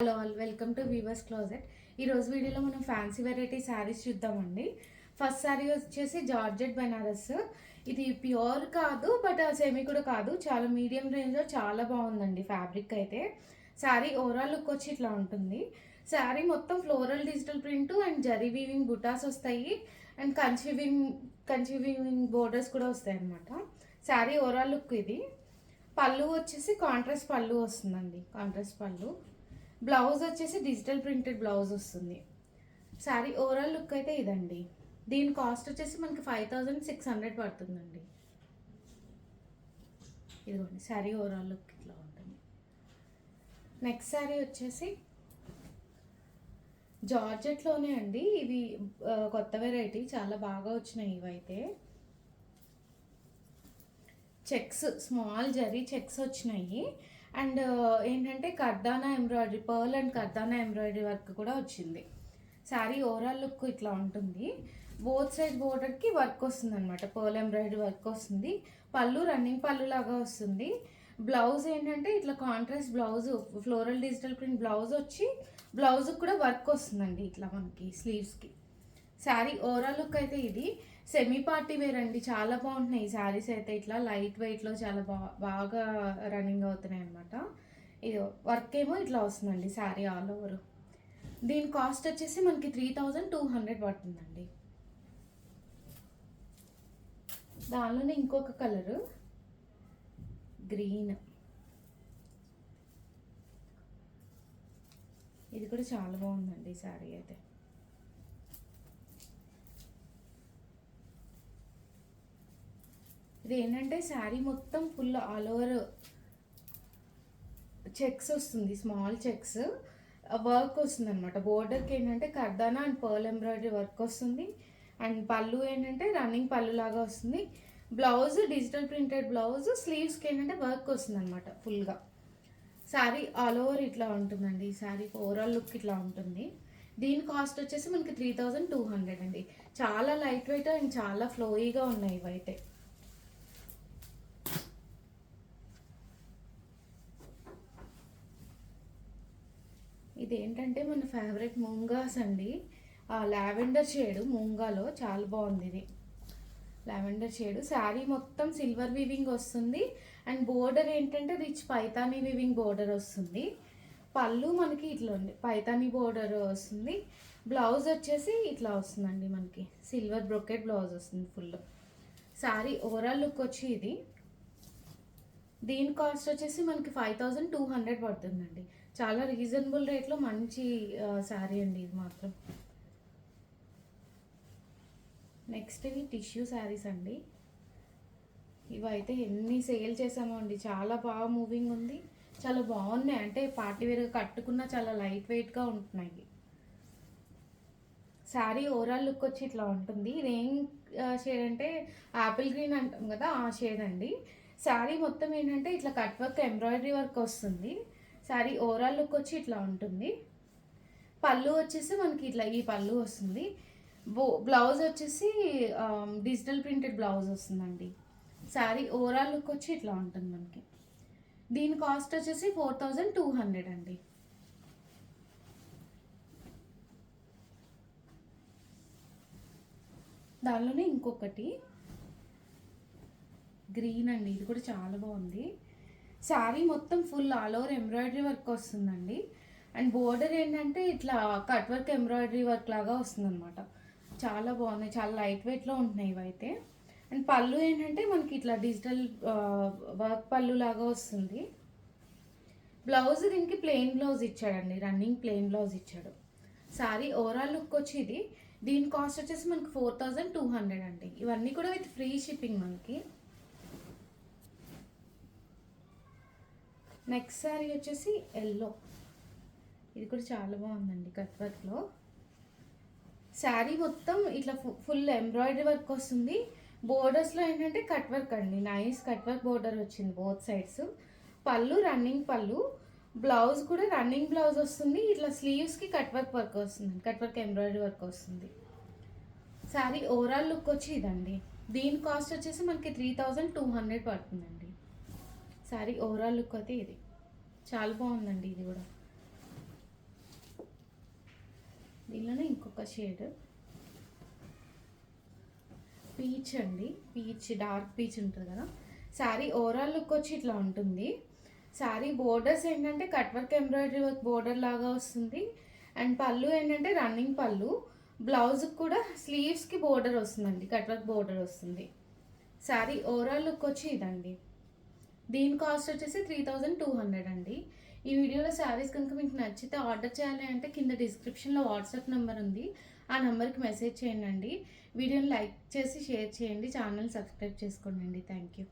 Hello all welcome to Weavers Closet. ఈరోజు వీడియోలో మనం ఫ్యాన్సీ వెరైటీ శారీస్ చూద్దామండి. ఫస్ట్ శారీ వచ్చేసి జార్జెట్ బెనారస్. ఇది ప్యూర్ కాదు, బట్ సెమీ కూడా కాదు, చాలా మీడియం రేంజ్లో చాలా బాగుందండి ఫ్యాబ్రిక్ అయితే. శారీ ఓవరాల్ లుక్ వచ్చి ఇట్లా ఉంటుంది. శారీ మొత్తం floral digital print and zari weaving butas వస్తాయి అండ్ కంచి వీవింగ్ బోర్డర్స్ కూడా వస్తాయి అన్నమాట. శారీ ఓవరాల్ లుక్ ఇది. పళ్ళు వచ్చేసి కాంట్రాస్ట్ పళ్ళు వస్తుందండి, కాంట్రాస్ట్ పళ్ళు. బ్లౌజ్ వచ్చేసి డిజిటల్ ప్రింటెడ్ బ్లౌజ్ వస్తుంది. శారీ ఓవరాల్ లుక్ అయితే ఇదండి. దీని కాస్ట్ వచ్చేసి మనకి 5600 పడుతుందండి. ఇదిగోండి శారీ ఓవరాల్ లుక్ ఇట్లా ఉంటుంది. నెక్స్ట్ శారీ వచ్చేసి జార్జెట్లోనే అండి. ఇవి కొత్త వెరైటీ, చాలా బాగా వచ్చినాయి ఇవైతే. చెక్స్, స్మాల్ జరీ చెక్స్ వచ్చినాయి అండ్ ఏంటంటే kardana embroidery, pearl and kardana embroidery work కూడా వచ్చింది. శారీ ఓవరాల్ లుక్ ఇట్లా ఉంటుంది. బోత్ సైడ్ బోర్డర్కి వర్క్ వస్తుంది అనమాట, పర్ల్ ఎంబ్రాయిడరీ వర్క్ వస్తుంది. పళ్ళు రన్నింగ్ పళ్ళు లాగా వస్తుంది. బ్లౌజ్ ఏంటంటే ఇట్లా contrast blouse, floral digital print blouse వచ్చి బ్లౌజ్ కూడా వర్క్ వస్తుందండి ఇట్లా మనకి స్లీవ్స్కి. శారీ ఓవరాల్ లుక్ అయితే ఇది. సెమీ పార్టీ వేర్ అండి, చాలా బాగుంటున్నాయి ఈ శారీస్ అయితే. ఇట్లా లైట్ వెయిట్లో చాలా బాగా రన్నింగ్ అవుతున్నాయి అనమాట. ఇది వర్క్ ఏమో ఇట్లా వస్తుందండి శారీ ఆల్ ఓవర్. దీని కాస్ట్ వచ్చేసి మనకి 3200 పడుతుందండి. దానిలోనే ఇంకొక కలరు గ్రీన్, ఇది కూడా చాలా బాగుందండి శారీ అయితే. ఇది ఏంటంటే శారీ మొత్తం ఫుల్ ఆల్ ఓవర్ చెక్స్ వస్తుంది, స్మాల్ చెక్స్ వర్క్ వస్తుంది అనమాట. బోర్డర్కి ఏంటంటే కర్దానా అండ్ పర్ల్ ఎంబ్రాయిడరీ వర్క్ వస్తుంది అండ్ పళ్ళు ఏంటంటే రన్నింగ్ పళ్ళు లాగా వస్తుంది. బ్లౌజ్ డిజిటల్ ప్రింటెడ్ బ్లౌజ్, స్లీవ్స్కి ఏంటంటే వర్క్ వస్తుంది అనమాట ఫుల్గా. శారీ ఆల్ ఓవర్ ఇట్లా ఉంటుందండి. ఈ శారీ ఓవరాల్ లుక్ ఇట్లా ఉంటుంది. దీని కాస్ట్ వచ్చేసి మనకి 3200 అండి. చాలా లైట్ వెయిట్ అండ్ చాలా ఫ్లోయీగా ఉన్నాయి ఇవైతే. ఇది ఏంటంటే మన ఫేవరెట్ మూంగాస్ అండి. లావెండర్ షేడ్ మూంగాలో చాలా బాగుంది ఇది, లావెండర్ షేడ్. శారీ మొత్తం సిల్వర్ వీవింగ్ వస్తుంది అండ్ బోర్డర్ ఏంటంటే రిచ్ పైతానీ వీవింగ్ బోర్డర్ వస్తుంది. పళ్ళు మనకి ఇట్లా ఉంది, పైతానీ బోర్డర్ వస్తుంది. బ్లౌజ్ వచ్చేసి ఇట్లా వస్తుందండి మనకి, సిల్వర్ బ్రొకెట్ బ్లౌజ్ వస్తుంది ఫుల్. శారీ ఓవరాల్ లుక్ వచ్చి ఇది. దీని కాస్ట్ వచ్చేసి మనకి 5200 పడుతుందండి. చాలా రీజనబుల్ రేట్లో మంచి శారీ అండి ఇది మాత్రం. నెక్స్ట్ ఇవి టిష్యూ శారీస్ అండి. ఇవైతే ఎన్ని సేల్ చేసామో అండి, చాలా బాగా మూవింగ్ ఉంది, చాలా బాగున్నాయి. అంటే పార్టీ వేర్గా కట్టుకున్న చాలా లైట్ వెయిట్గా ఉంటున్నాయి. శారీ ఓవరాల్ లుక్ వచ్చి ఇట్లా ఉంటుంది. ఇదేం షేడ్ అంటే యాపిల్ గ్రీన్ అంటాం కదా, ఆ షేడ్ అండి. శారీ మొత్తం ఏంటంటే ఇట్లా కట్ వర్క్ ఎంబ్రాయిడరీ వర్క్ వస్తుంది. శారీ ఓవరాల్ లుక్ వచ్చి ఇట్లా ఉంటుంది. పళ్ళు వచ్చేసి మనకి ఇట్లా ఈ పళ్ళు వస్తుంది. బ్లౌజ్ వచ్చేసి డిజిటల్ ప్రింటెడ్ బ్లౌజ్ వస్తుందండి. శారీ ఓవరాల్ లుక్ వచ్చి ఇట్లా ఉంటుంది మనకి. దీని కాస్ట్ వచ్చేసి 4200 అండి. దానిలోనే ఇంకొకటి గ్రీన్ అండి, ఇది కూడా చాలా బాగుంది. శారీ మొత్తం full all over embroidery work వస్తుందండి అండ్ బోర్డర్ ఏంటంటే ఇట్లా కట్ వర్క్ ఎంబ్రాయిడరీ వర్క్ లాగా వస్తుందన్నమాట. చాలా బాగున్నాయి, చాలా లైట్ వెయిట్లో ఉంటున్నాయి ఇవైతే. అండ్ పళ్ళు ఏంటంటే మనకి ఇట్లా డిజిటల్ వర్క్ పళ్ళు లాగా వస్తుంది. బ్లౌజ్ దీనికి ప్లెయిన్ బ్లౌజ్ ఇచ్చాడండి, రన్నింగ్ ప్లెయిన్ బ్లౌజ్ ఇచ్చాడు. శారీ ఓవరాల్ లుక్ వచ్చి ఇది. దీని కాస్ట్ వచ్చేసి మనకి 4200 అండి. ఇవన్నీ కూడా విత్ ఫ్రీ షిప్పింగ్ మనకి. నెక్స్ట్ శారీ వచ్చేసి ఎల్లో, ఇది కూడా చాలా బాగుందండి కట్ వర్క్లో. శారీ మొత్తం ఇట్లా ఫుల్ ఎంబ్రాయిడరీ వర్క్ వస్తుంది. బోర్డర్స్లో ఏంటంటే కట్ వర్క్ అండి, నైస్ కట్ వర్క్ బోర్డర్ వచ్చింది బోత్ సైడ్స్. పళ్ళు రన్నింగ్ పళ్ళు, బ్లౌజ్ కూడా రన్నింగ్ బ్లౌజ్ వస్తుంది. ఇట్లా స్లీవ్స్కి కట్ వర్క్ వస్తుంది, కట్ వర్క్ ఎంబ్రాయిడరీ వర్క్ వస్తుంది. శారీ ఓవరాల్ లుక్ వచ్చి ఇదండి. దీని కాస్ట్ వచ్చేసి మనకి 3200 పడుతుందండి. శారీ ఓవరాల్ లుక్ అయితే ఇది చాలా బాగుందండి. ఇది కూడా దీనిలోనే ఇంకొక షేడ్ పీచ్ అండి, పీచ్ డార్క్ పీచ్ ఉంటుంది కదా. శారీ ఓవరాల్ లుక్ వచ్చి ఇట్లా ఉంటుంది. శారీ బోర్డర్స్ ఏంటంటే cut work embroidery work border లాగా వస్తుంది. అండ్ పళ్ళు ఏంటంటే రన్నింగ్ పళ్ళు. బ్లౌజ్కి కూడా స్లీవ్స్కి బోర్డర్ వస్తుందండి, కట్ వర్క్ బోర్డర్ వస్తుంది. శారీ ఓవరాల్ లుక్ వచ్చి ఇదండి. దీని కాస్ట్ వచ్చేసి 3200 అండి. ఈ వీడియోలో శారీస్ కనుక మీకు నచ్చితే ఆర్డర్ చేయాలి అంటే కింద డిస్క్రిప్షన్లో వాట్సాప్ నెంబర్ ఉంది, ఆ నెంబర్కి మెసేజ్ చేయండి. వీడియోని లైక్ చేసి షేర్ చేయండి, ఛానల్ సబ్స్క్రైబ్ చేసుకోండి. Thank you.